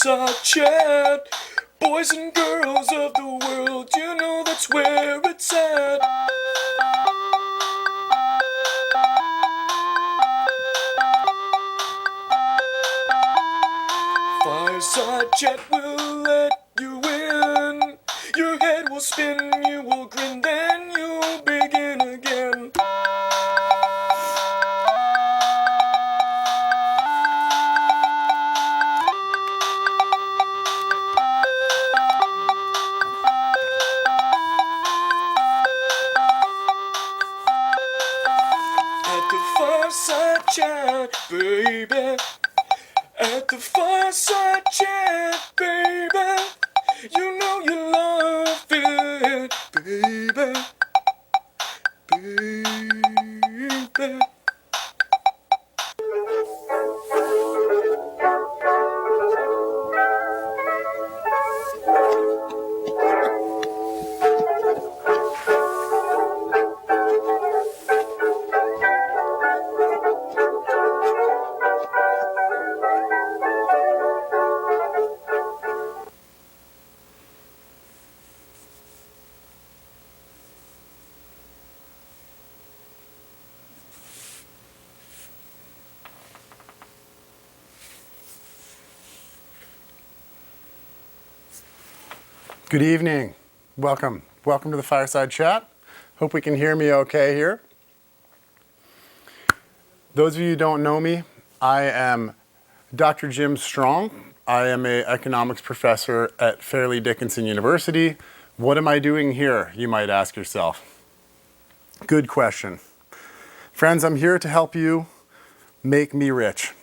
Fireside Chat. Boys and girls of the world, you know that's where it's at. Fireside Chat will let you in. Your head will spin, you will grin, then you'll begin again. At the Fireside Chat, baby. At the Fireside Chat, baby. You know you love it, baby. Baby. Good evening. Welcome to the Fireside Chat. Hope we can hear me okay here. Those of you who don't know me, I am Dr. Jim Strong. I am an economics professor at Fairleigh Dickinson University. What am I doing here, you might ask yourself? Good question. Friends, I'm here to help you make me rich.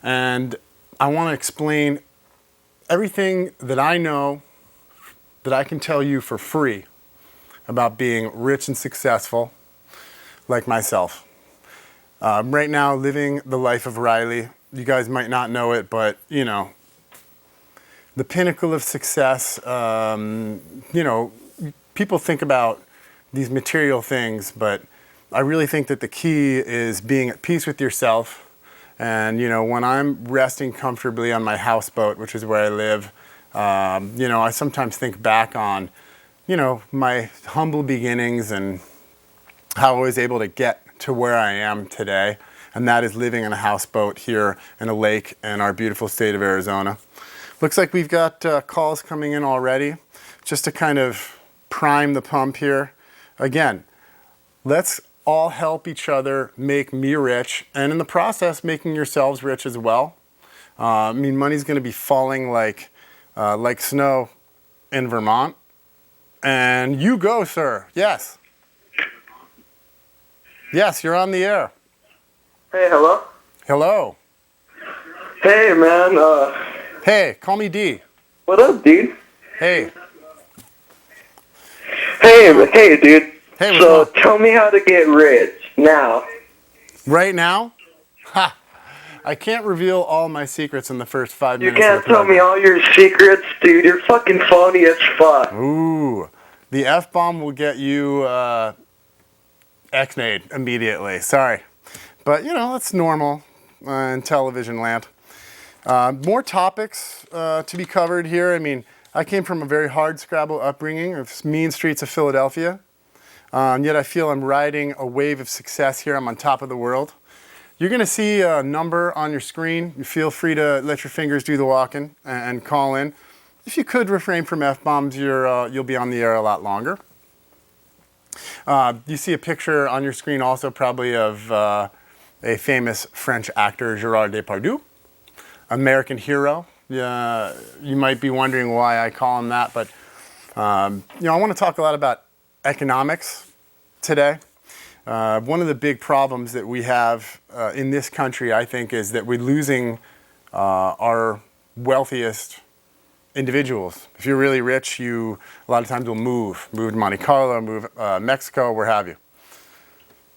And I want to explain everything that I know that I can tell you for free about being rich and successful like myself. Right now, living the life of Riley. You guys might not know it, but you know, the pinnacle of success, people think about these material things, but I really think that the key is being at peace with yourself. And when I'm resting comfortably on my houseboat, which is where I live, I sometimes think back on, my humble beginnings and how I was able to get to where I am today. And that is living in a houseboat here in a lake in our beautiful state of Arizona. Looks like we've got calls coming in already. Just to kind of prime the pump here. Again, let's all help each other make me rich, and in the process, making yourselves rich as well. Money's going to be falling like snow in Vermont. And you go, sir. Yes. Yes, you're on the air. Hey, hello? Hello. Hey, man, Hey, call me D. what up, dude? Hey. Hey, dude. Hey, what's So, going on? tell me how to get rich, now. Right now? Ha! I can't reveal all my secrets in the first 5 You minutes can't of the tell me program. all your secrets, dude. You're fucking phony as fuck. Ooh. The F-bomb will get you X-nayed immediately. Sorry. But, that's normal in television land. More topics to be covered here. I came from a very hard Scrabble upbringing of mean streets of Philadelphia. Yet I feel I'm riding a wave of success here. I'm on top of the world. You're going to see a number on your screen. You feel free to let your fingers do the walking and call in. If you could refrain from F-bombs, you'll be on the air a lot longer. You see a picture on your screen also probably of a famous French actor, Gerard Depardieu, American hero. You might be wondering why I call him that, but I want to talk a lot about economics today. One of the big problems that we have in this country, I think, is that we're losing our wealthiest individuals. If you're really rich, you a lot of times will move to Monte Carlo, move Mexico, where have you.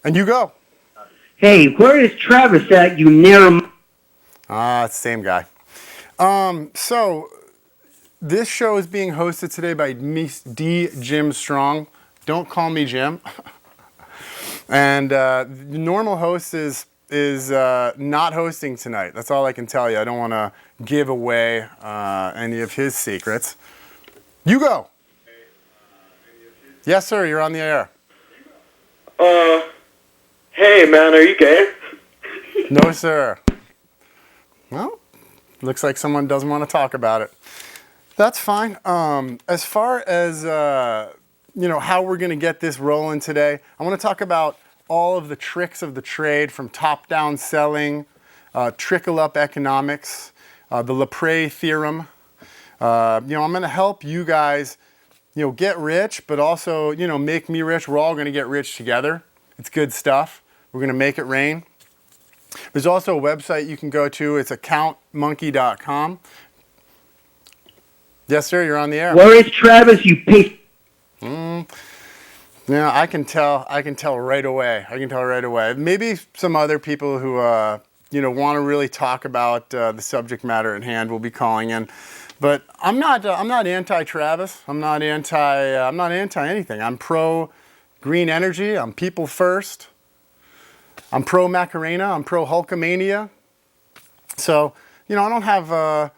And you go. Hey, where is Travis at, you narrow... It's the same guy. So this show is being hosted today by me, D. Jim Strong. Don't call me Jim. And the normal host is is not hosting tonight. That's all I can tell you. I don't want to give away any of his secrets. Hugo. Yes, sir. You're on the air. Hey, man, are you gay? No, sir. Well, looks like someone doesn't want to talk about it. That's fine. As far as how we're going to get this rolling today, I want to talk about all of the tricks of the trade, from top-down selling, trickle-up economics, the Lepre theorem. I'm going to help you guys, get rich, but also, make me rich. We're all going to get rich together. It's good stuff. We're going to make it rain. There's also a website you can go to. It's accountmonkey.com. Yes, sir. You're on the air. Where is Travis, you piece? Yeah, I can tell right away. Maybe some other people who want to really talk about the subject matter at hand will be calling in. But I'm not anti-Travis. I'm not anti anything. I'm pro green energy. I'm people first. I'm pro Macarena. I'm pro Hulkamania. So, I don't have a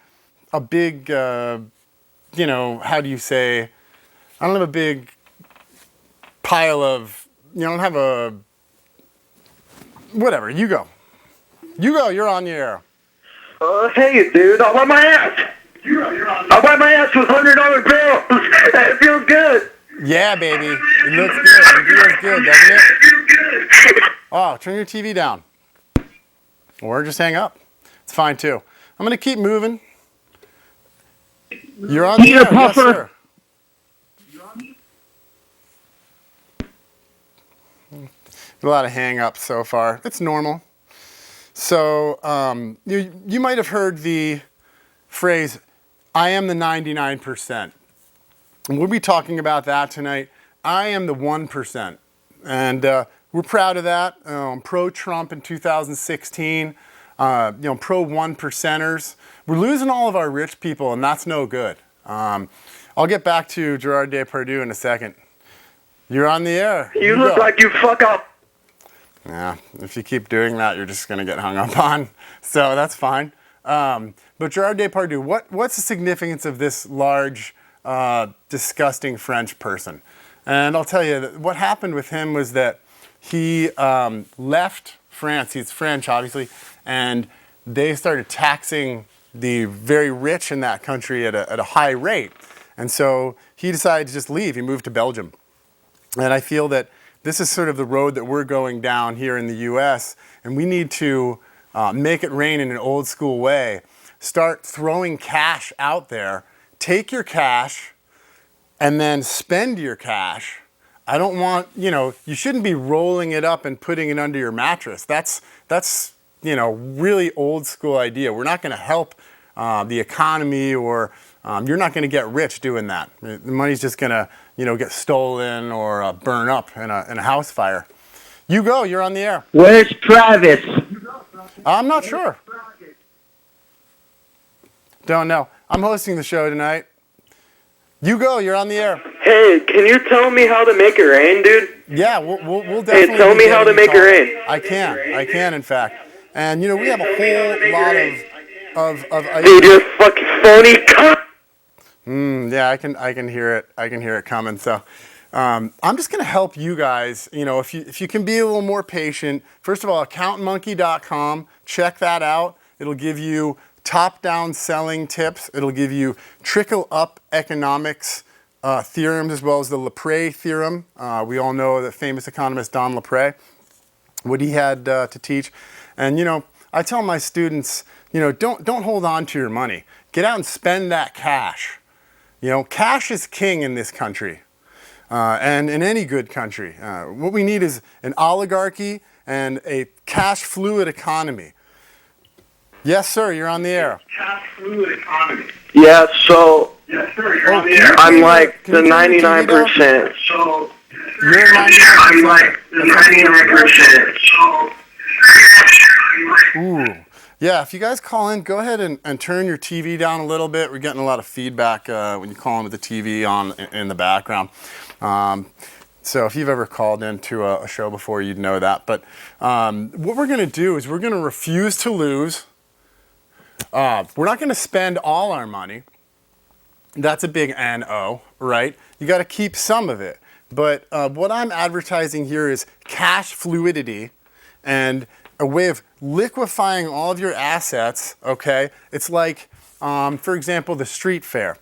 big, how do you say? I don't have a big pile of, I don't have a, whatever. You go, you're on the air. Hey, dude, I'll wipe my ass. I'll wipe my ass with $100 bills. It feels good. Yeah, baby. It looks good. It feels good, doesn't it? Oh, turn your TV down. Or just hang up. It's fine, too. I'm going to keep moving. You're on the air. Yes, sir. A lot of hang-ups so far. It's normal. So you might have heard the phrase, I am the 99%. And we'll be talking about that tonight. I am the 1%. And we're proud of that. Pro-Trump in 2016. Pro 1%ers. We're losing all of our rich people, and that's no good. I'll get back to Gerard Depardieu in a second. You're on the air. You look like you fuck up. Yeah, if you keep doing that, you're just going to get hung up on. So that's fine. But Gerard Depardieu, what's the significance of this large, disgusting French person? And I'll tell you, that what happened with him was that he left France. He's French, obviously, and they started taxing the very rich in that country at a high rate. And so he decided to just leave. He moved to Belgium. And I feel that this is sort of the road that we're going down here in the U.S., and we need to make it rain in an old school way. Start throwing cash out there. Take your cash and then spend your cash. I don't want, you shouldn't be rolling it up and putting it under your mattress. That's really old school idea. We're not going to help the economy, or you're not going to get rich doing that. The money's just going to, get stolen or burn up in a house fire. You're on the air. Where's Travis? I'm not sure. Don't know. I'm hosting the show tonight. You're on the air. Hey, can you tell me how to make it rain, dude? Yeah, we'll definitely. Hey, tell me how to make it rain. I can, in fact. And, we have a whole lot of Dude, you're fucking phony cunt. Yeah, I can hear it. I can hear it coming. So, I'm just going to help you guys. If you can be a little more patient. First of all, accountmonkey.com. Check that out. It'll give you top-down selling tips. It'll give you trickle-up economics theorems, as well as the Lepre theorem. We all know the famous economist Don Lepre, what he had to teach. And I tell my students, don't hold on to your money. Get out and spend that cash. Cash is king in this country, and in any good country. What we need is an oligarchy and a cash fluid economy. Yes, sir, you're on the air. Cash fluid economy. Yeah, so yes, sir, you're on the air. I'm like the 99%. So you're 99%. I'm like the 99%. So ooh. Yeah, if you guys call in, go ahead and turn your TV down a little bit. We're getting a lot of feedback when you call in with the TV on in the background. So if you've ever called into a show before, you'd know that. But what we're going to do is we're going to refuse to lose. We're not going to spend all our money. That's a big N-O, right? You got to keep some of it. But what I'm advertising here is cash fluidity and a way of liquefying all of your assets, okay? It's like, for example, the street fair.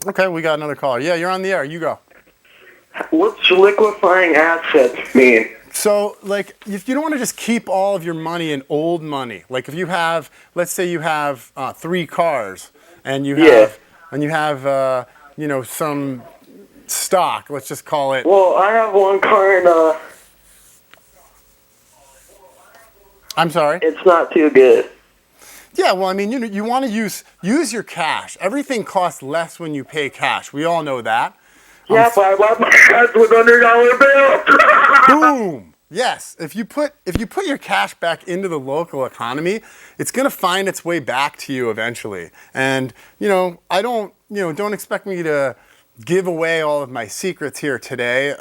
Okay, we got another caller. Yeah, you're on the air. You go. What's liquefying assets mean? So, like, if you don't want to just keep all of your money in old money, like if you have, let's say you have 3 cars, and you have, you know, some stock. Let's just call it. Well, I have 1 car and I'm sorry. it's not too good. Yeah, well, I mean, you want to use your cash. Everything costs less when you pay cash. We all know that. Yeah, but I bought my cash with $100 bills. Boom. Yes. If you put your cash back into the local economy, it's going to find its way back to you eventually. And don't expect me to give away all of my secrets here today.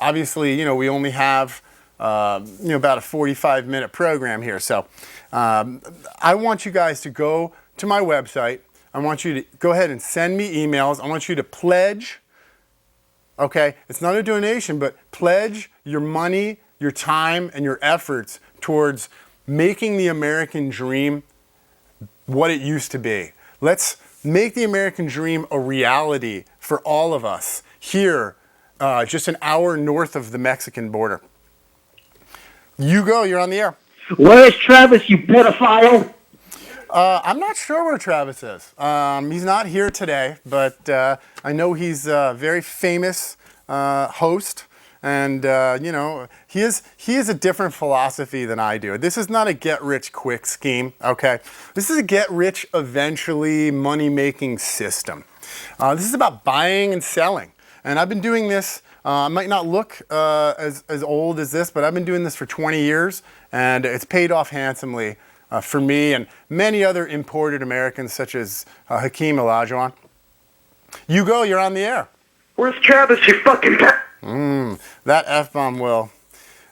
Obviously, we only have about a 45-minute program here. So I want you guys to go to my website. I want you to go ahead and send me emails. I want you to pledge. Okay, it's not a donation, but pledge your money, your time, and your efforts towards making the American dream what it used to be. Let's make the American dream a reality for all of us here, just an hour north of the Mexican border. You go, you're on the air. Where's Travis, you pedophile? I'm not sure where Travis is. He's not here today, but I know he's a very famous host, and he has a different philosophy than I do. This is not a get-rich-quick scheme, okay? This is a get-rich-eventually money-making system. This is about buying and selling, and I've been doing this. I might not look as old as this, but I've been doing this for 20 years, and it's paid off handsomely. For me and many other imported Americans, such as Hakeem Olajuwon. You go, you're on the air. Where's Travis, you fucking That F-bomb will.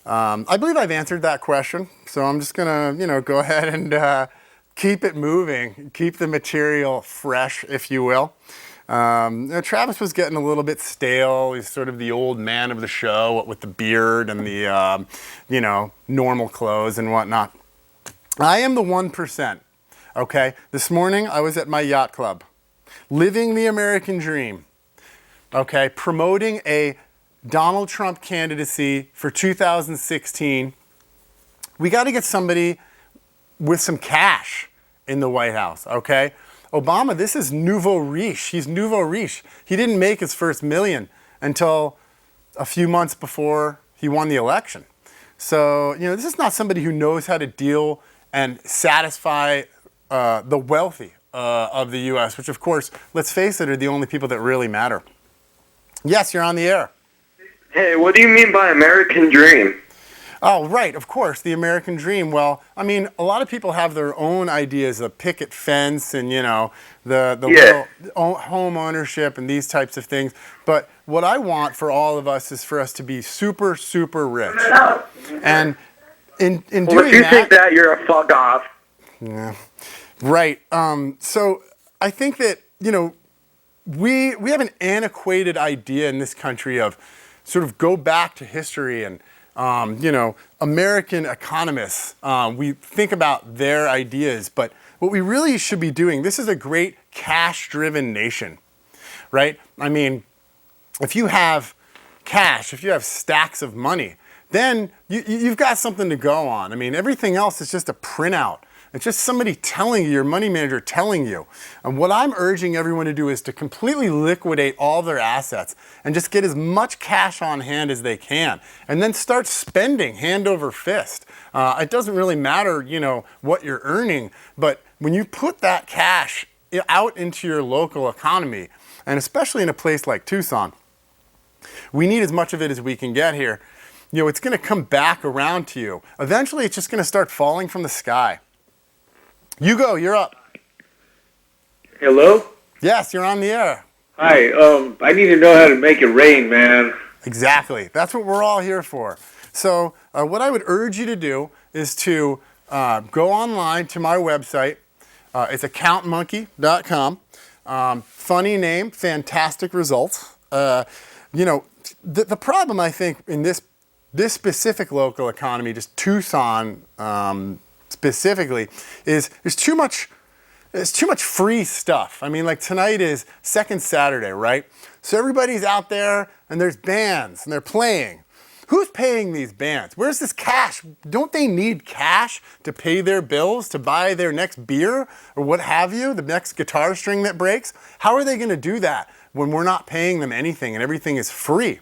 I believe I've answered that question, so I'm just going to, go ahead and keep it moving, keep the material fresh, if you will. Travis was getting a little bit stale. He's sort of the old man of the show with the beard and the, normal clothes and whatnot. I am the 1%, okay? This morning, I was at my yacht club, living the American dream, okay? Promoting a Donald Trump candidacy for 2016. We got to get somebody with some cash in the White House, okay? Obama, this is nouveau riche. He's nouveau riche. He didn't make his first million until a few months before he won the election. So, this is not somebody who knows how to deal and satisfy the wealthy of the U.S., which, of course, let's face it, are the only people that really matter. Yes, you're on the air. Hey, what do you mean by American dream? Oh, right, of course, the American dream. Well, I mean, a lot of people have their own ideas of picket fence and, the little home ownership and these types of things. But what I want for all of us is for us to be super, super rich. And in doing that... Well, if you think that, you're a fuck off. Yeah, right. So I think that, we have an antiquated idea in this country of sort of go back to history and, American economists. We think about their ideas, but what we really should be doing, this is a great cash-driven nation, right? I mean, if you have cash, if you have stacks of money, then you've got something to go on. I mean, everything else is just a printout. It's just somebody telling you, your money manager telling you. And what I'm urging everyone to do is to completely liquidate all their assets and just get as much cash on hand as they can. And then start spending hand over fist. It doesn't really matter, what you're earning, but when you put that cash out into your local economy, and especially in a place like Tucson, we need as much of it as we can get here. It's going to come back around to you. Eventually, it's just going to start falling from the sky. You go, you're up. Hello? Yes, you're on the air. Hi, I need to know how to make it rain, man. Exactly. That's what we're all here for. So what I would urge you to do is to go online to my website. It's accountmonkey.com. Funny name, fantastic results. The problem I think in this specific local economy, just Tucson specifically, is there's too much free stuff. I mean, like tonight is second Saturday, right? So everybody's out there and there's bands and they're playing. Who's paying these bands? Where's this cash? Don't they need cash to pay their bills, to buy their next beer or what have you, the next guitar string that breaks? How are they going to do that when we're not paying them anything and everything is free?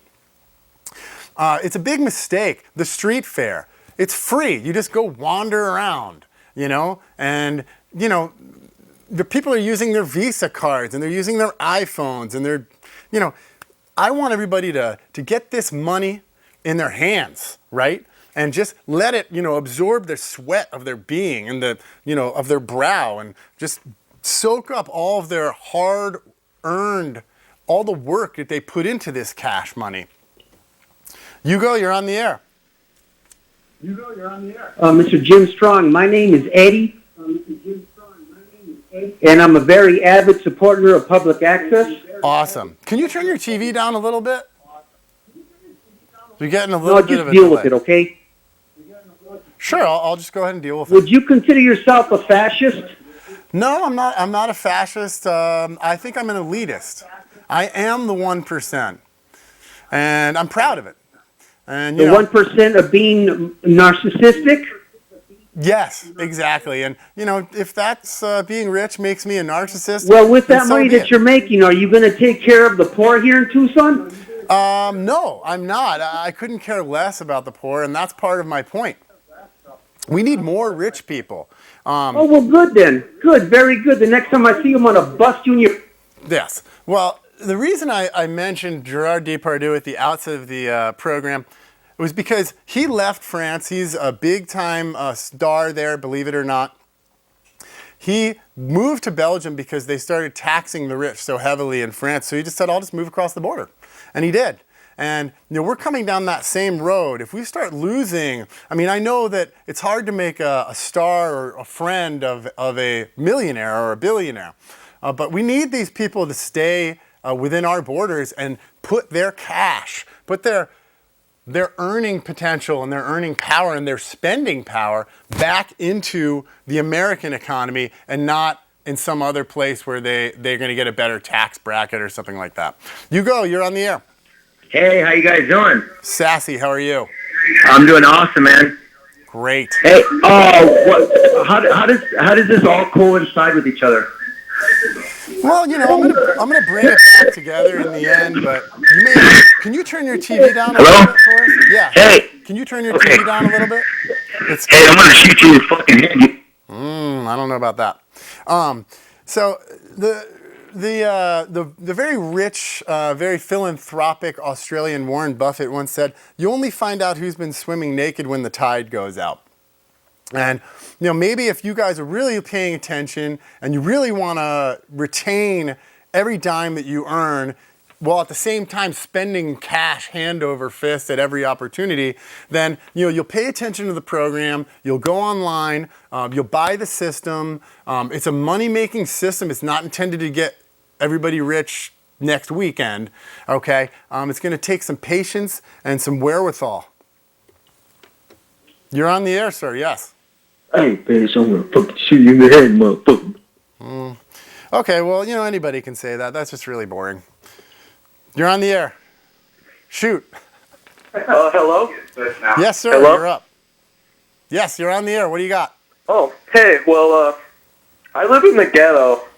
It's a big mistake. The street fair, it's free. You just go wander around, and, the people are using their Visa cards and they're using their iPhones and they're, I want everybody to get this money in their hands, right? And just let it, absorb the sweat of their being and of their brow, and just soak up all of their hard-earned, all the work that they put into this cash money. Hugo, you're on the air. Mr. Jim Strong, my name is Eddie. And I'm a very avid supporter of public access. Awesome. Can you turn your TV down a little bit? You're getting a little bit of a delay. Just deal delay. with it, okay? Sure, I'll just go ahead and deal with it. Would you consider yourself a fascist? No, I'm not. I'm not a fascist. I think I'm an elitist. I am the 1%, and I'm proud of it. And The 1% of being narcissistic? Yes, exactly. And if that's being rich makes me a narcissist. Well, with that then so money be that it. you're making, are you going to take care of the poor here in Tucson? No, I'm not. I couldn't care less about the poor, and that's part of my point. We need more rich people. Oh, well, good then. Good, very good. The next time I see you, I'm going to bust you in your... Yes. Well, the reason I mentioned Gerard Depardieu at the outset of the program was because he left France. He's a big-time star there, believe it or not. He moved to Belgium because they started taxing the rich so heavily in France. So he just said, I'll just move across the border. And he did. And we're coming down that same road. If we start losing, I know that it's hard to make a star or a friend of a millionaire or a billionaire. But we need these people to stay within our borders and put their cash, put their earning potential and their earning power and their spending power back into the American economy and not in some other place where they're going to get a better tax bracket or something like that. Hugo, you're on the air. Hey, how you guys doing? Sassy, how are you? I'm doing awesome, man. Great. Hey, how does this all coincide with each other? Well, I'm gonna bring it back together in the end, but can you turn your TV down a little bit for us? Yeah. Hey. Can you turn your TV down a little bit? Hey, I'm gonna shoot you in the fucking head. I don't know about that. So the very rich, very philanthropic Australian Warren Buffett once said, "You only find out who's been swimming naked when the tide goes out." And maybe if you guys are really paying attention and you really want to retain every dime that you earn, while at the same time spending cash hand over fist at every opportunity, then you'll pay attention to the program, you'll go online, you'll buy the system. It's a money-making system. It's not intended to get everybody rich next weekend, okay? It's going to take some patience and some wherewithal. You're on the air, sir, yes. Hey, bitch, I'm gonna fucking shoot you in the head, motherfucker. Okay, well, anybody can say that. That's just really boring. You're on the air. Shoot. Hello? Yes, sir, Hello? You're up. Yes, you're on the air. What do you got? Oh, hey, well, I live in the ghetto,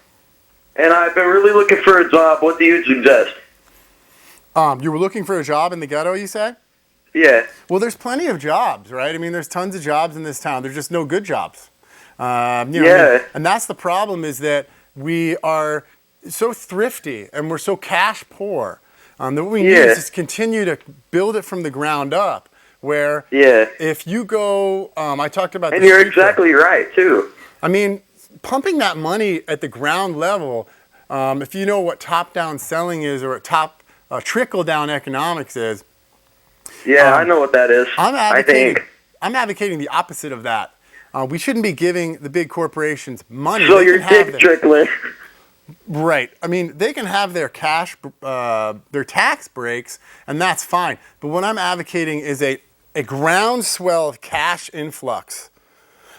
and I've been really looking for a job. What do you suggest? You were looking for a job in the ghetto, you say? Yeah. Well, there's plenty of jobs, right? There's tons of jobs in this town. There's just no good jobs. Yeah. And that's the problem, is that we are so thrifty and we're so cash poor that what we need is just continue to build it from the ground up. Where if you go, I talked about and you're exactly right, too. Pumping that money at the ground level, if you know what top-down selling is or what top trickle-down economics is. Yeah, I know what that is. I think. I'm advocating the opposite of that. We shouldn't be giving the big corporations money. So They you're can have dick trickling. Right. I mean, they can have their their tax breaks, and that's fine. But what I'm advocating is a groundswell of cash influx.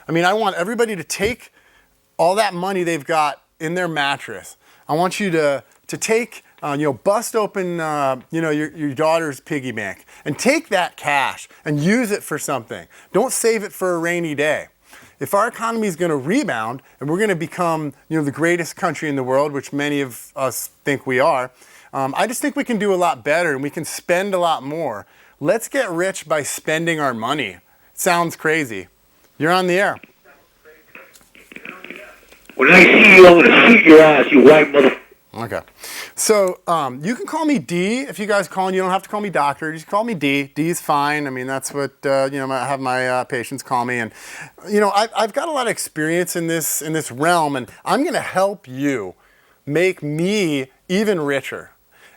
I mean, I want everybody to take all that money they've got in their mattress. I want you to take, bust open, your daughter's piggy bank and take that cash and use it for something. Don't save it for a rainy day. If our economy is going to rebound and we're going to become, the greatest country in the world, which many of us think we are, I just think we can do a lot better and we can spend a lot more. Let's get rich by spending our money. Sounds crazy. You're on the air. When I see you, I'm going to shoot your ass, you white mother... Okay. So you can call me D if you guys call, and you don't have to call me doctor. Just call me D. D's fine. I mean, that's what, I have my patients call me. And, I've got a lot of experience in this realm, and I'm going to help you make me even richer.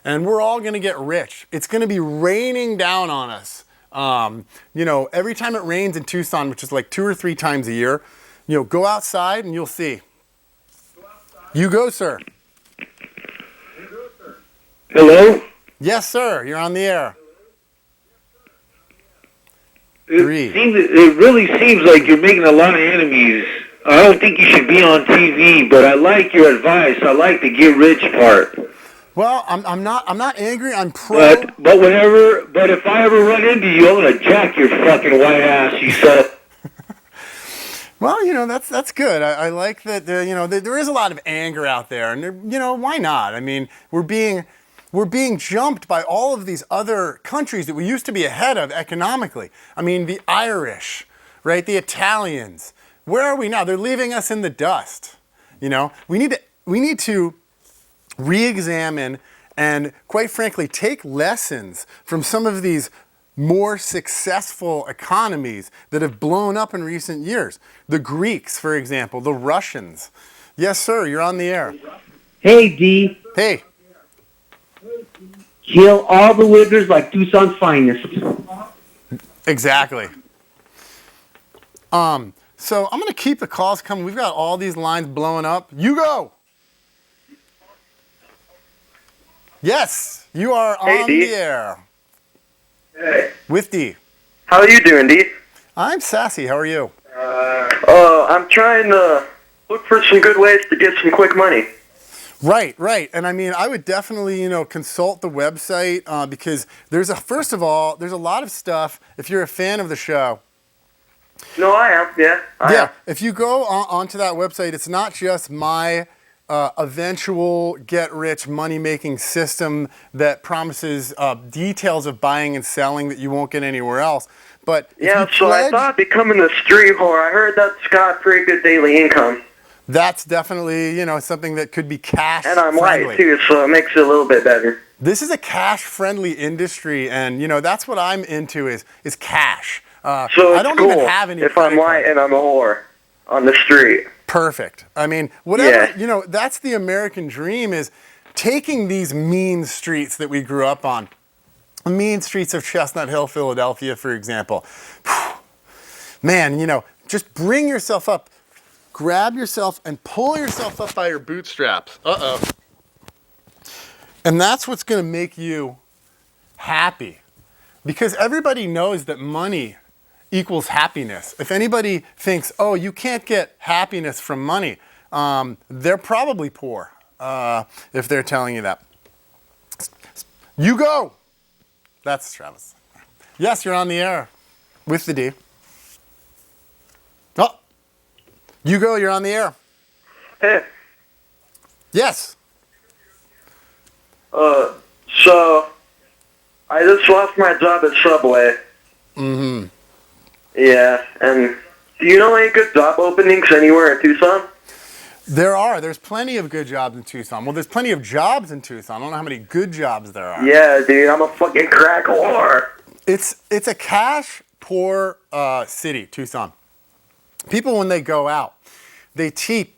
And we're all going to get rich. It's going to be raining down on us. Every time it rains in Tucson, which is like 2 or 3 times a year, go outside and you'll see. You go, sir. Hello? Yes, sir. You're on the air. It really seems like you're making a lot of enemies. I don't think you should be on TV, but I like your advice. I like the get rich part. Well, I'm not angry. I'm pro. But if I ever run into you, I'm gonna jack your fucking white ass, you son. Well, that's good. I like that. There is a lot of anger out there, and why not? I mean, we're being jumped by all of these other countries that we used to be ahead of economically. I mean, the Irish, right? The Italians. Where are we now? They're leaving us in the dust. We need to re-examine and, quite frankly, take lessons from some of these more successful economies that have blown up in recent years. The Greeks, for example, the Russians. Yes, sir, you're on the air. Hey, D. Hey. Kill all the wiggers like Tucson's finest. Exactly. So I'm going to keep the calls coming. We've got all these lines blowing up. You go. Yes, you are on D. the air. Hey. With D. How are you doing, D? I'm sassy. How are you? I'm trying to look for some good ways to get some quick money. Right. And I mean, I would definitely, consult the website because first of all, there's a lot of stuff. If you're a fan of the show. No, I am. Yeah, I am. If you go onto that website, it's not just my eventual get-rich money-making system that promises details of buying and selling that you won't get anywhere else. But I thought becoming a street whore. I heard that's got pretty good daily income. That's definitely, something that could be cash And I'm friendly. white too, so it makes it a little bit better. This is a cash-friendly industry, and that's what I'm into is cash. So it's I don't cool even have any if I'm white and I'm a whore on the street. Perfect. I mean, whatever, that's the American dream is taking these mean streets that we grew up on. The mean streets of Chestnut Hill, Philadelphia, for example. Man, just bring yourself up. Grab yourself and pull yourself up by your bootstraps. Uh-oh. And that's what's going to make you happy. Because everybody knows that money equals happiness. If anybody thinks, oh, you can't get happiness from money, they're probably poor if they're telling you that. You go. That's Travis. Yes, you're on the air with the D. Oh, you go, you're on the air. Hey. Yes. So I just lost my job at Subway. Mm-hmm. Yeah, and do you know any good job openings anywhere in Tucson? There's plenty of good jobs in Tucson. Well, there's plenty of jobs in Tucson. I don't know how many good jobs there are. Yeah, dude, I'm a fucking crack whore. It's a cash poor city, Tucson. People, when they go out, they tip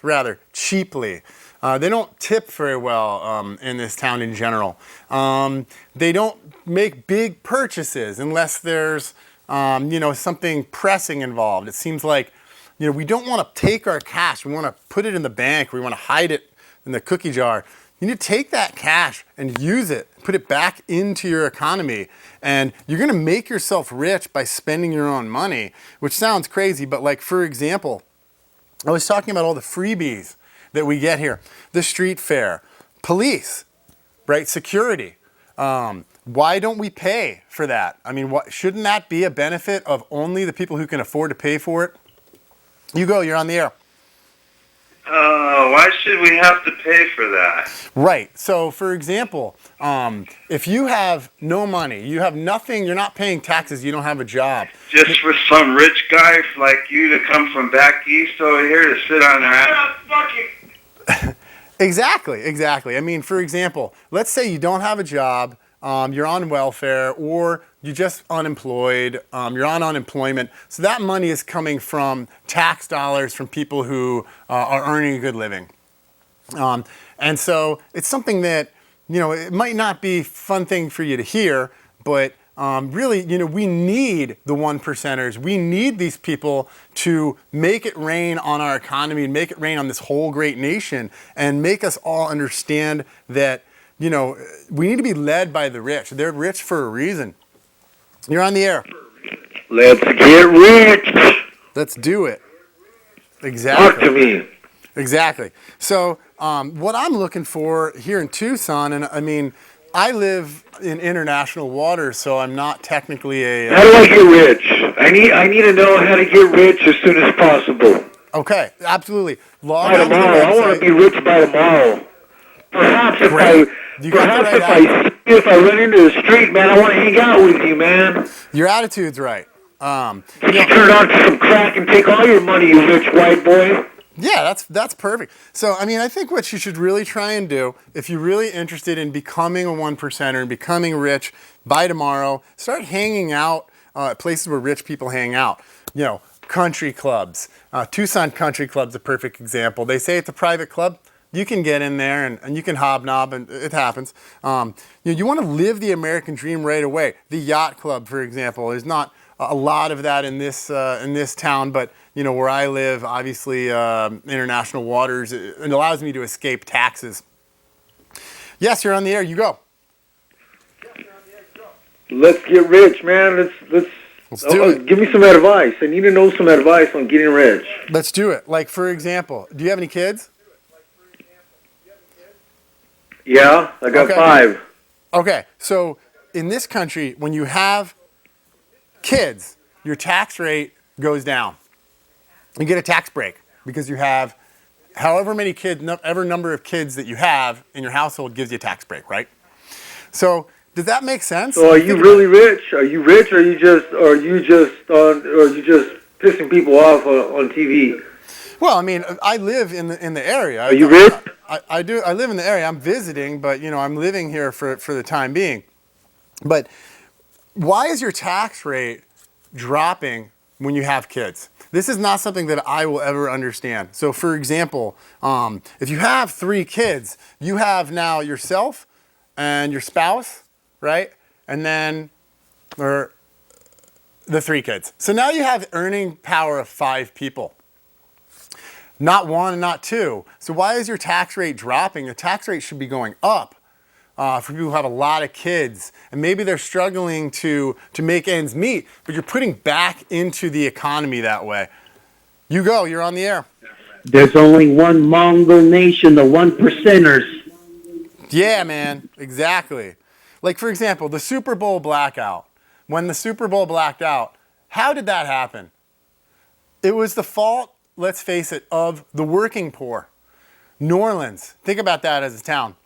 rather cheaply. They don't tip very well in this town in general. They don't make big purchases unless there's, something pressing involved. It seems like, we don't want to take our cash. We want to put it in the bank. We want to hide it in the cookie jar. You need to take that cash and use it, put it back into your economy, and you're going to make yourself rich by spending your own money, which sounds crazy, but like, for example, I was talking about all the freebies that we get here. The street fair, police, right? Security. Why don't we pay for that? I mean, shouldn't that be a benefit of only the people who can afford to pay for it? You go, you're on the air. Why should we have to pay for that? Right. So, for example, if you have no money, you have nothing, you're not paying taxes, you don't have a job. Just for some rich guy like you to come from back east over here to sit on their ass? Exactly. I mean, for example, let's say you don't have a job, you're on welfare, or you're just unemployed, you're on unemployment. So that money is coming from tax dollars from people who are earning a good living. And so it's something that, it might not be a fun thing for you to hear, but really, we need the 1%ers. We need these people to make it rain on our economy and make it rain on this whole great nation and make us all understand that, we need to be led by the rich. They're rich for a reason. You're on the air. Let's get rich. Let's do it. Exactly. Talk to me. Exactly. So what I'm looking for here in Tucson, and I mean, I live in international waters, so I'm not technically a... How do I get rich? I need to know how to get rich as soon as possible. Okay, absolutely. By tomorrow. I want to be rich by tomorrow. Perhaps if I run into the street, man, I want to hang out with you, man. Your attitude's right. You turn on some crack and take all your money, you rich white boy. Yeah, that's perfect. So, I mean, I think what you should really try and do, if you're really interested in becoming a 1%er and becoming rich by tomorrow, start hanging out at places where rich people hang out. Country clubs. Tucson Country Club's a perfect example. They say it's a private club. You can get in there and you can hobnob, and it happens. You want to live the American dream right away. The yacht club, for example, there's not a lot of that in this town, but where I live, obviously international waters, it allows me to escape taxes. Yes, you're on the air. You go. Let's get rich, man. Let's do it. Give me some advice. I need to know some advice on getting rich. Let's do it. Like, for example, do you have any kids? Yeah, I got 5. Okay, so in this country, when you have kids, your tax rate goes down. You get a tax break because you have however many kids, ever number of kids that you have in your household gives you a tax break, right? So does that make sense? So are you really rich? Are you rich, or are you just pissing people off on TV? Well, I mean, I live in the area. Are you rich? I do. I live in the area. I'm visiting, but I'm living here for the time being. But why is your tax rate dropping when you have kids? This is not something that I will ever understand. So, for example, if you have 3 kids, you have now yourself and your spouse, right? And then, or the 3 kids. So now you have earning power of 5 people. Not 1 and not 2. So why is your tax rate dropping? Your tax rate should be going up for people who have a lot of kids. And maybe they're struggling to make ends meet, but you're putting back into the economy that way. You go, you're on the air. There's only one Mongol nation, the 1%ers. Yeah, man, exactly. Like, for example, the Super Bowl blackout. When the Super Bowl blacked out, how did that happen? It was the fault, let's face it, of the working poor. New Orleans, think about that as a town.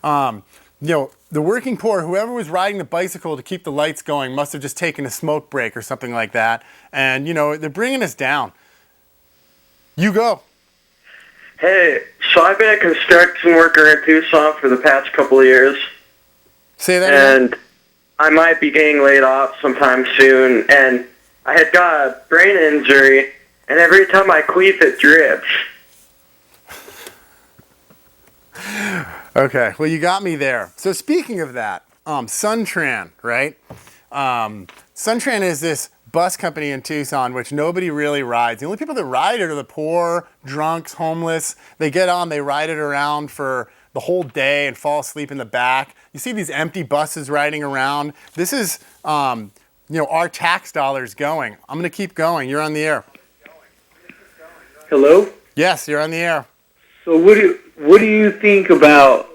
The working poor, whoever was riding the bicycle to keep the lights going must have just taken a smoke break or something like that. And, they're bringing us down. You go. Hey, so I've been a construction worker in Tucson for the past couple of years. Say that again. And I might be getting laid off sometime soon. And I had got a brain injury, and every time I queef, it drips. Okay, well, you got me there. So speaking of that, Suntran, right? Suntran is this bus company in Tucson which nobody really rides. The only people that ride it are the poor, drunks, homeless. They get on, they ride it around for the whole day and fall asleep in the back. You see these empty buses riding around. This is, our tax dollars going. I'm gonna keep going. You're on the air. Hello? Yes, you're on the air. So what do you think about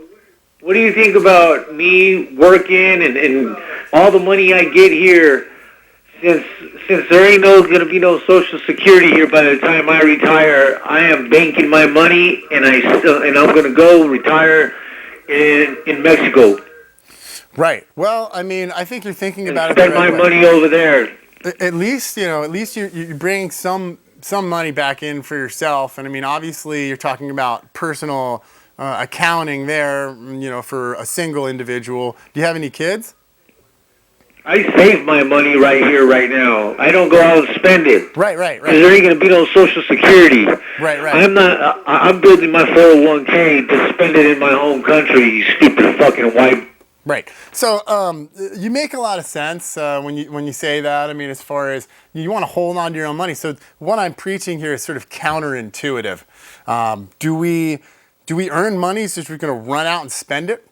me working and all the money I get here, since there ain't gonna be no Social Security here by the time I retire? I am banking my money and I'm gonna go retire in Mexico. Right. Well, I mean, I think you're thinking about it. Spend my money over there. At least you're bringing some money back in for yourself. And I mean, obviously you're talking about personal accounting there, for a single individual. Do you have any kids? I save my money right here, right now. I don't go out and spend it. Right. Because there ain't going to be no Social Security. Right. I'm building my 401k to spend it in my home country, you stupid fucking white. Right. So you make a lot of sense when you say that. I mean, as far as you want to hold on to your own money. So what I'm preaching here is sort of counterintuitive. Do we earn money so we're going to run out and spend it?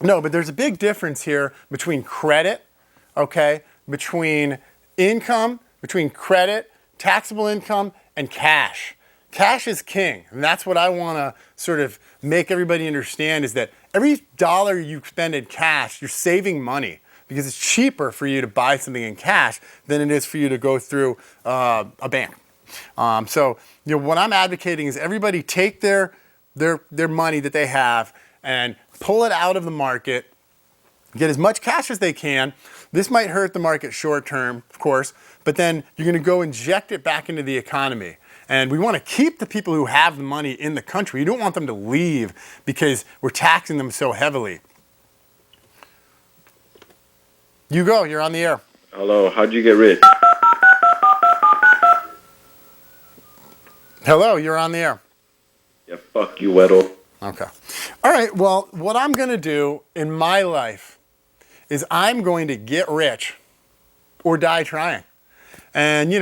No, but there's a big difference here between credit, okay, between income, between credit, taxable income, and cash. Cash is king, and that's what I want to sort of make everybody understand, is that every dollar you spend in cash, you're saving money, because it's cheaper for you to buy something in cash than it is for you to go through a bank. So what I'm advocating is everybody take their money that they have and pull it out of the market, get as much cash as they can. This might hurt the market short term, of course, but then you're going to go inject it back into the economy. And we want to keep the people who have the money in the country. You don't want them to leave because we're taxing them so heavily. You go, you're on the air. Hello, how'd you get rich? Hello, you're on the air. Yeah, fuck you, Weddle. Okay. All right, well, what I'm going to do in my life is I'm going to get rich or die trying. And,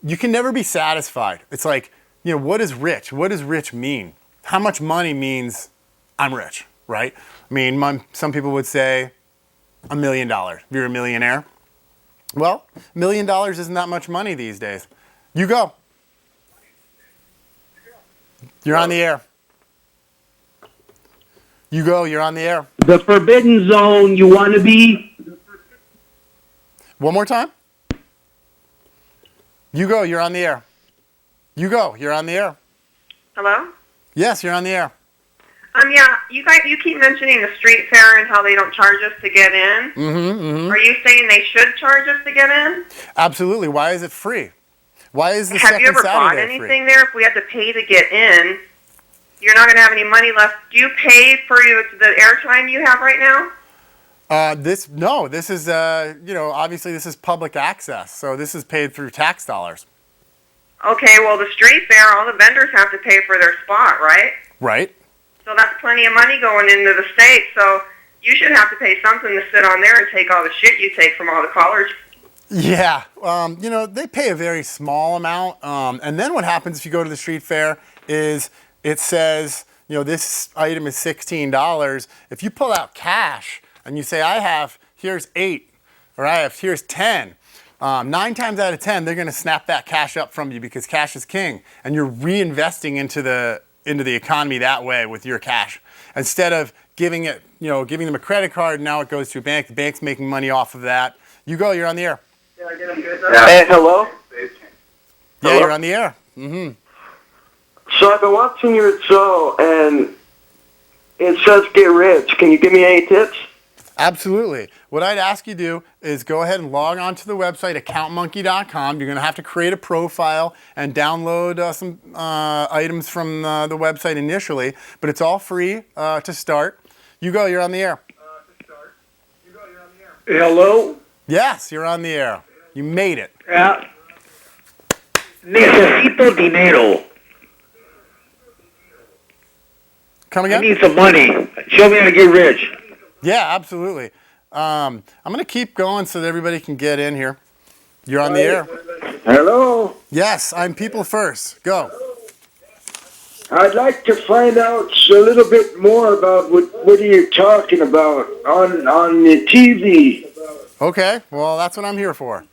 you can never be satisfied. It's like, what is rich? What does rich mean? How much money means I'm rich, right? I mean, some people would say $1 million. If you're a millionaire. Well, $1 million isn't that much money these days. You go. You're on the air. You go, you're on the air. The forbidden zone you want to be. One more time. You go, you're on the air. You go, you're on the air. Hello? Yes, you're on the air. Yeah, you keep mentioning the street fair and how they don't charge us to get in. Mm-hmm. Are you saying they should charge us to get in? Absolutely. Why is it free? Why is the Have second you ever Saturday bought free? anything there? If we had to pay to get in, you're not going to have any money left. Do you pay for the airtime you have right now? This is, obviously this is public access. So this is paid through tax dollars. Okay, well, the street fair, all the vendors have to pay for their spot, right? Right. So that's plenty of money going into the state. So you should have to pay something to sit on there and take all the shit you take from all the callers. Yeah. They pay a very small amount. And then what happens if you go to the street fair is it says, this item is $16. If you pull out cash and you say, here's 8, or here's 10, 9 times out of 10, they're going to snap that cash up from you because cash is king. And you're reinvesting into the economy that way with your cash. Instead of giving them a credit card, now it goes to a bank. The bank's making money off of that. You go, you're on the air. Hey, hello? Yeah, you're on the air. Mm-hmm. So I've been watching your show, and it says get rich. Can you give me any tips? Absolutely. What I'd ask you to do is go ahead and log on to the website, accountmonkey.com. You're going to have to create a profile and download some items from the website initially, but it's all free to start. You go, you're on the air. Hello? Yes, you're on the air. You made it. Necesito dinero. Come I again? need some money. Show me how to get rich. Yeah, absolutely. I'm going to keep going so that everybody can get in here. You're on the air. Hello. Yes, I'm people first. Go. I'd like to find out a little bit more about what are you talking about on the TV. Okay, well, that's what I'm here for.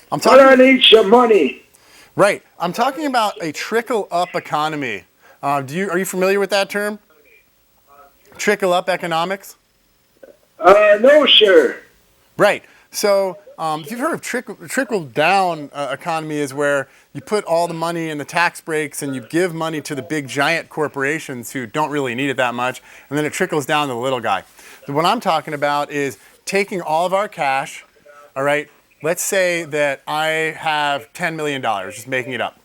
But I need some money. Right. I'm talking about a trickle-up economy. Are you familiar with that term? Trickle-up economics? No, sir. Right. So if you've heard of trickle-down economy is where you put all the money in the tax breaks and you give money to the big giant corporations who don't really need it that much, and then it trickles down to the little guy. So what I'm talking about is taking all of our cash, all right? Let's say that I have $10 million, just making it up.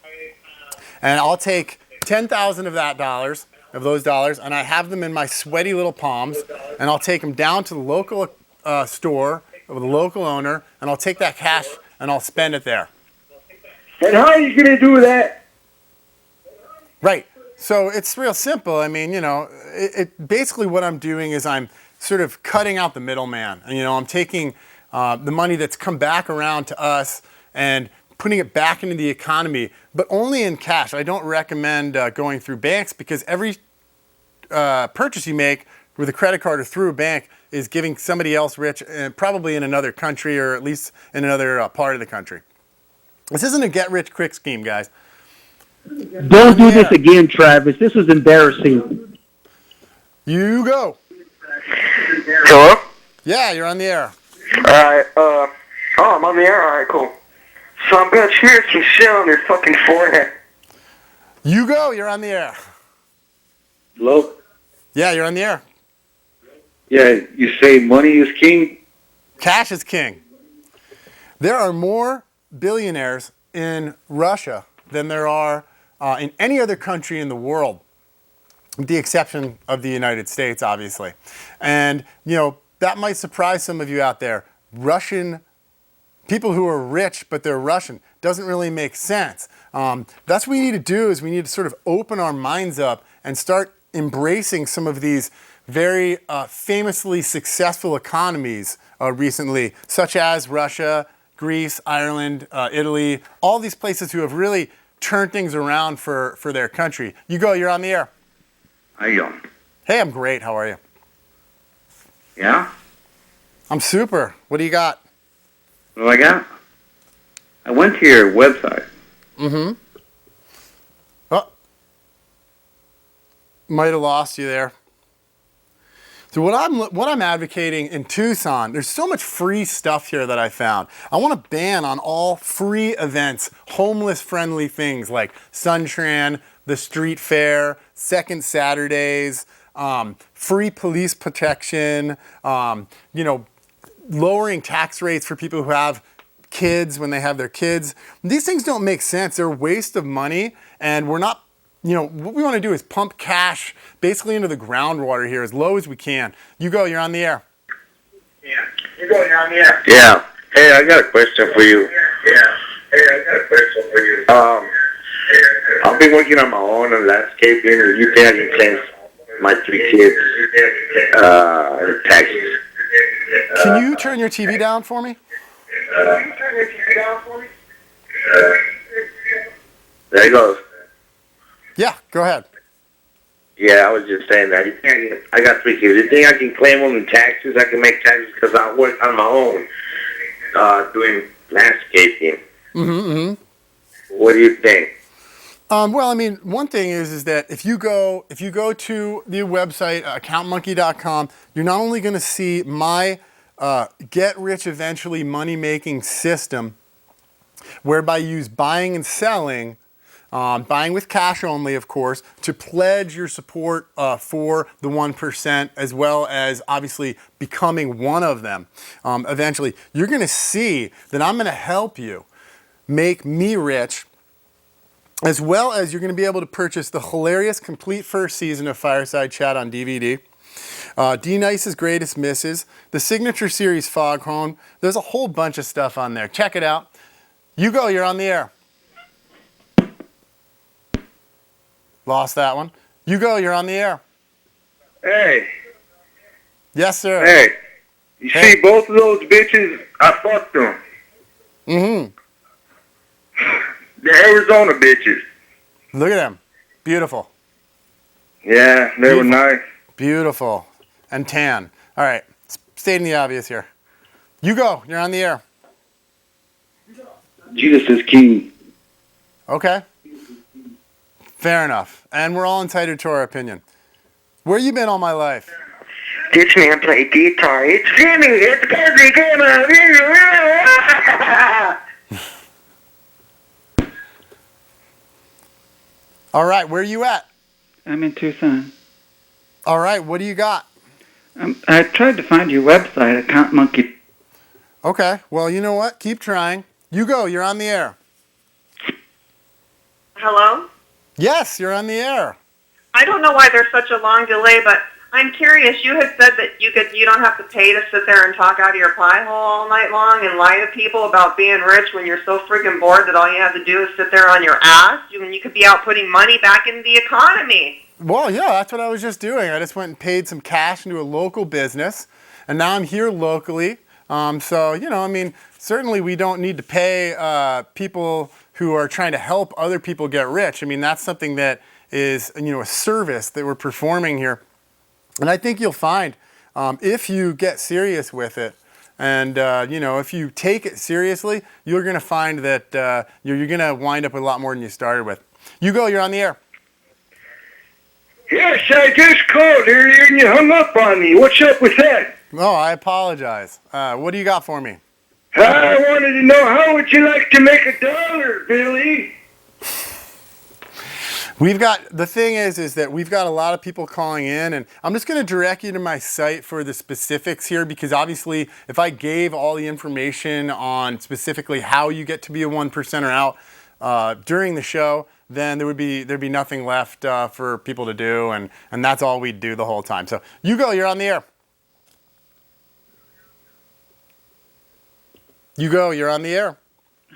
And I'll take 10,000 of those dollars, and I have them in my sweaty little palms, and I'll take them down to the local store with the local owner, and I'll take that cash and I'll spend it there. And how are you going to do that? Right. So it's real simple. I mean, basically what I'm doing is I'm sort of cutting out the middleman. And, I'm taking the money that's come back around to us and putting it back into the economy, but only in cash. I don't recommend going through banks because every purchase you make with a credit card or through a bank is giving somebody else rich, probably in another country or at least in another part of the country. This isn't a get-rich-quick scheme, guys. Don't do this again, Travis. This was embarrassing. You go. Hello? Yeah, you're on the air. Alright, I'm on the air? Alright, cool. So I'm gonna cheer some shit on your fucking forehead. You go, you're on the air. Hello? Yeah, you're on the air. Yeah, you say money is king? Cash is king. There are more billionaires in Russia than there are in any other country in the world, with the exception of the United States, obviously. And, that might surprise some of you out there. Russian people who are rich, but they're Russian, doesn't really make sense. That's what we need to do is we need to sort of open our minds up and start embracing some of these very famously successful economies recently, such as Russia, Greece, Ireland, Italy, all these places who have really turned things around for their country. You go, you're on the air. How you doing? Hey, I'm great. How are you? Yeah? I'm super. What do you got? What do I got? I went to your website. Mm-hmm. Oh. Might have lost you there. So what I'm advocating in Tucson, there's so much free stuff here that I found. I want to ban on all free events, homeless-friendly things like Suntran, the street fair, Second Saturdays, free police protection, lowering tax rates for people who have kids when they have their kids. These things don't make sense. They're a waste of money, and we're not, what we want to do is pump cash basically into the groundwater here as low as we can. You go, you're on the air. Yeah. You go, you're on the air. Yeah. Hey, I got a question for you. I've been working on my own on landscaping. You think I can claim my 3 kids taxes? Can you turn your TV down for me? There he goes. Yeah, go ahead. Yeah, I was just saying that. I got 3 kids. You think I can claim them in taxes? I can make taxes because I work on my own doing landscaping. Mm-hmm. What do you think? Well, I mean, one thing is that if you go to the website accountmonkey.com, you're not only going to see my get rich eventually money making system, whereby you use buying and selling, buying with cash only, of course, to pledge your support for the 1%, as well as obviously becoming one of them. Eventually, you're going to see that I'm going to help you make me rich, as well as you're going to be able to purchase the hilarious complete first season of Fireside Chat on DVD, D-Nice's Greatest Misses, the Signature Series Foghorn. There's a whole bunch of stuff on there. Check it out. You go, you're on the air. Lost that one. You go, you're on the air. Hey, Yes, sir. hey. You see both of those bitches? I fucked them. Mm-hmm. The Arizona bitches. Look at them. Beautiful. Yeah, they were nice. Beautiful. And tan. All right. Stating the obvious here. You go. You're on the air. Jesus is king. Okay. Fair enough. And we're all entitled to our opinion. Where you been all my life? This man played guitar. It's Jimmy. It's because he came out here. All right. Where you at? I'm in Tucson. All right. What do you got? I tried to find your website, Account Monkey. Okay. Well, you know what? Keep trying. You go. You're on the air. Hello? Yes, you're on the air. I don't know why there's such a long delay, but I'm curious. You had said that you don't have to pay to sit there and talk out of your pie hole all night long and lie to people about being rich when you're so freaking bored that all you have to do is sit there on your ass. You could be out putting money back into the economy. Well, yeah, that's what I was just doing. I just went and paid some cash into a local business, and now I'm here locally. So, you know, I mean, certainly we don't need to pay people who are trying to help other people get rich. I mean, that's something that is, you know, a service that we're performing here. And I think you'll find if you get serious with it and, you know, if you take it seriously, you're going to find that you're going to wind up with a lot more than you started with. You go, you're on the air. Yes, I just called earlier and you hung up on me. What's up with that? Oh, I apologize. What do you got for me? I wanted to know, how would you like to make $1, Billy? The thing is that we've got a lot of people calling in, and I'm just going to direct you to my site for the specifics here, because obviously if I gave all the information on specifically how you get to be a 1%er out during the show, then there'd be nothing left for people to do, and that's all we'd do the whole time. So you go, you're on the air. You go, you're on the air.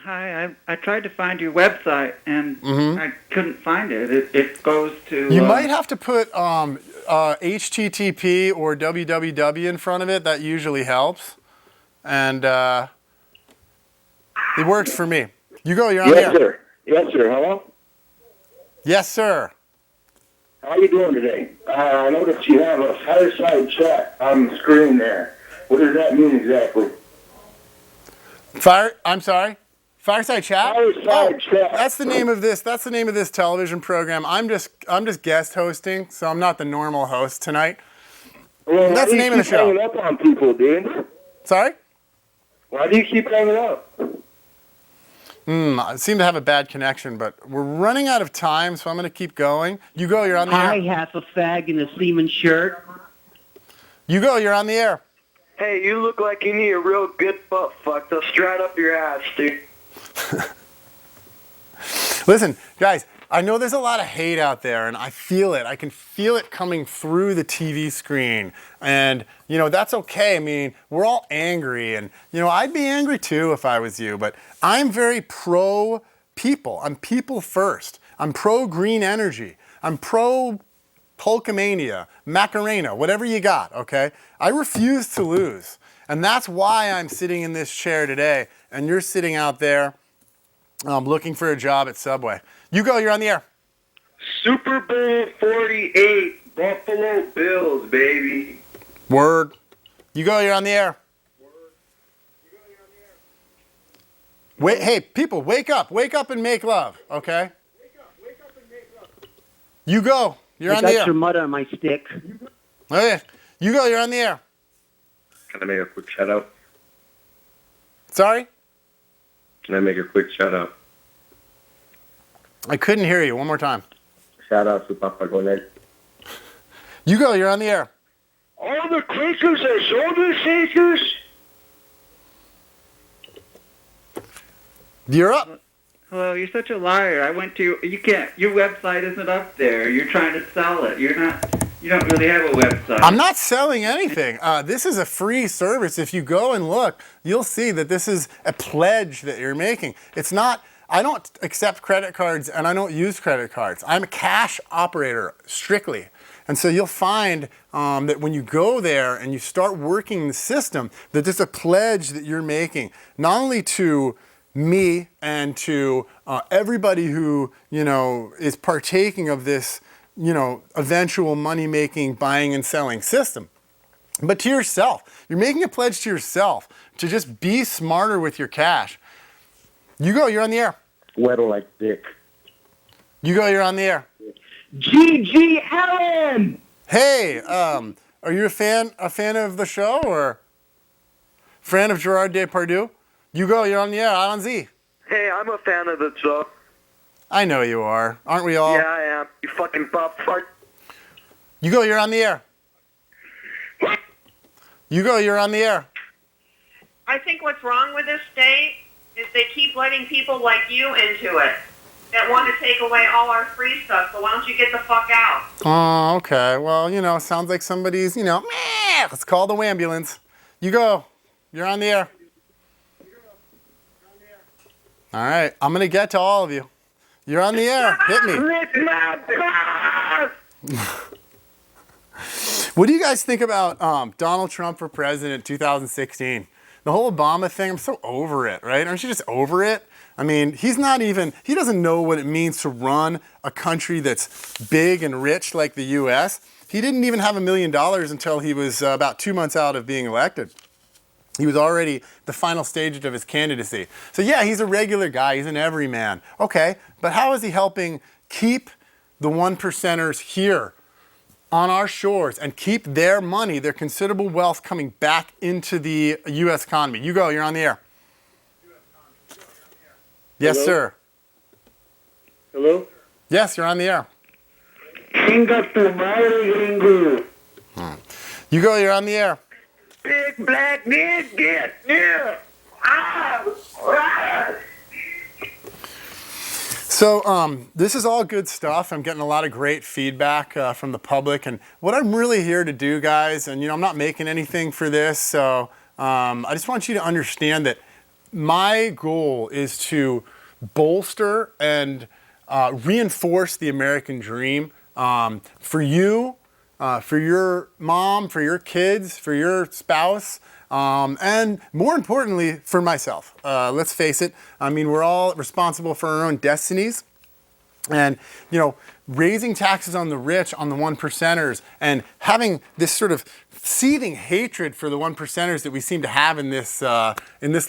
Hi, I tried to find your website and I couldn't find it. It goes to... You might have to put HTTP or www in front of it. That usually helps. And it works for me. You go, you're on the air. Yes, sir. Yes, sir. Hello? Yes, sir. How you doing today? I noticed you have a Fireside Chat on the screen there. What does that mean exactly? I'm sorry? Fireside Chat? Fireside Chat. That's the name of this. That's the name of this television program. I'm just guest hosting, so I'm not the normal host tonight. Well, that's the name of the show. Why do you keep hanging up on people, dude? Sorry? Why do you keep hanging up? I seem to have a bad connection, but we're running out of time, so I'm going to keep going. You go, you're on the air. I half a fag in a seaman shirt. You go, you're on the air. Hey, you look like you need a real good butt fuck. They'll strut up your ass, dude. Listen, guys, I know there's a lot of hate out there, and I feel it. I can feel it coming through the TV screen. And, you know, that's okay. I mean, we're all angry, and, you know, I'd be angry too if I was you, but I'm very pro-people. I'm people first. I'm pro-green energy. I'm pro-Hulkamania, Macarena, whatever you got, okay? I refuse to lose. And that's why I'm sitting in this chair today, and you're sitting out there looking for a job at Subway. You go, you're on the air. Super Bowl 48, Buffalo Bills, baby. Word. You go, you're on the air. Wait, hey, people, wake up and make love, okay? You go, you're on the I air. got your mud on my stick. Okay, you go, you're on the air. Can I make a quick shout out? Sorry? Can I make a quick shout out? I couldn't hear you. One more time. Shout out to Papa Gonel. You go, you're on the air. All the Quakers are shoulder shakers? You're up. Hello, you're such a liar. I went to your website isn't up there. You're trying to sell it. You don't really have a website. I'm not selling anything. This is a free service. If you go and look, you'll see that this is a pledge that you're making. It's not, I don't accept credit cards and I don't use credit cards. I'm a cash operator strictly. And so you'll find that when you go there and you start working the system, that there's a pledge that you're making, not only to me and to everybody who, is partaking of this, eventual money-making, buying and selling system, but to yourself. You're making a pledge to yourself to just be smarter with your cash. You go, you're on the air. Weddle like dick. You go, you're on the air. G.G. Allen! Hey, are you a fan of the show or fan of Gerard Depardieu? You go, you're on the air, on Z. Hey, I'm a fan of the show. I know you are. Aren't we all? Yeah, I am. You fucking buff fart. You go, you're on the air. You go, you're on the air. I think what's wrong with this state is they keep letting people like you into it that want to take away all our free stuff, so why don't you get the fuck out? Oh, okay. Well, sounds like somebody's, meh, let's call the ambulance. You go. You're on the air. All right. I'm going to get to all of you. You're on the air. Hit me. What do you guys think about Donald Trump for president 2016? The whole Obama thing, I'm so over it, right? Aren't you just over it? I mean, he doesn't know what it means to run a country that's big and rich like the U.S. He didn't even have $1 million until he was about 2 months out of being elected. He was already the final stage of his candidacy. So yeah, he's a regular guy, he's an everyman. Okay, but how is he helping keep the 1%ers here on our shores and keep their money, their considerable wealth coming back into the U.S. economy? You go, you're on the air. Yes, Hello? sir. Hello? Yes, you're on the air. Chinga tu madre, gringo. You go, you're on the air. Big black nigga, get here. So this is all good stuff. I'm getting a lot of great feedback from the public. And what I'm really here to do, guys, and I'm not making anything for this, so I just want you to understand that my goal is to bolster and reinforce the American dream for you, for your mom, for your kids, for your spouse, and more importantly, for myself. Let's face it, I mean, we're all responsible for our own destinies. And, raising taxes on the rich, on the 1%ers, and having this sort of seething hatred for the 1%ers that we seem to have in this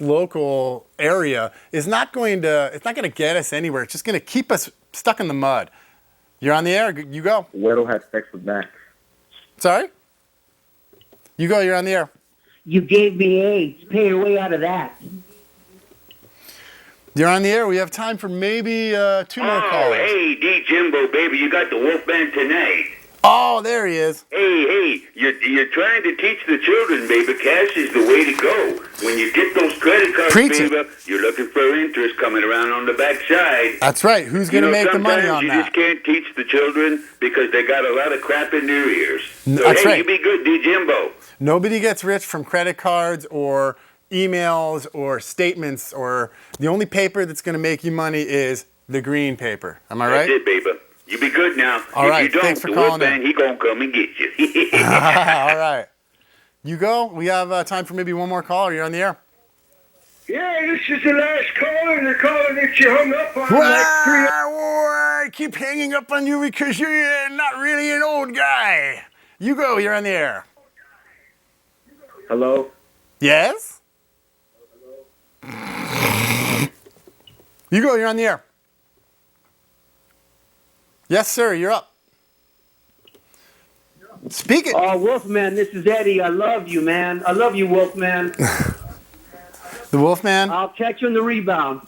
local area it's not going to get us anywhere. It's just going to keep us stuck in the mud. You're on the air. You go. Weddle had sex with Max. Sorry? You go. You're on the air. You gave me AIDS. Pay your way out of that. You're on the air. We have time for maybe 2 more callers. Hey, D. Jimbo, baby, you got the Wolfman tonight. Oh, there he is. Hey, you're trying to teach the children, baby. Cash is the way to go. When you get those credit cards, baby, you're looking for interest coming around on the backside. That's right. Who's going to make the money on you that? Just can't teach the children because they got a lot of crap in their ears. So, That's right. You be good, D. Jimbo. Nobody gets rich from credit cards or emails or statements, or the only paper that's going to make you money is the green paper. Am I right? That's it, baby. You be good now. All right. If you don't, Thanks for the calling Wolfman, in. he gonna come and get you. All right. You go. We have time for maybe one more caller. You're on the air. Yeah, this is the last caller. They're calling that you hung up on I keep hanging up on you because you're not really an old guy. You go. You're on the air. Hello? Yes? You go. You're on the air. Yes, sir. You're up. Speak it. Oh, Wolfman, this is Eddie. I love you, man. I love you, Wolfman. The Wolfman? I'll catch you in the rebound.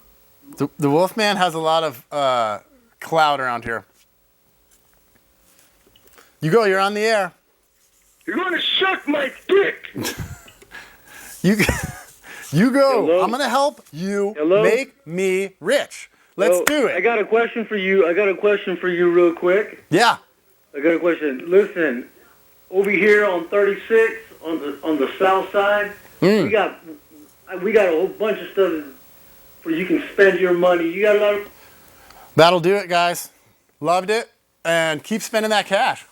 The Wolfman has a lot of clout around here. You go. You're on the air. You're going to suck my dick. You go. Hello? I'm going to help you Hello? make me rich. Let's do it. I got a question for you. Real quick. Yeah. I got a question. Listen, over here on 36 on the south side, we got a whole bunch of stuff where you can spend your money. You got a lot of... That'll do it, guys. Loved it. And keep spending that cash.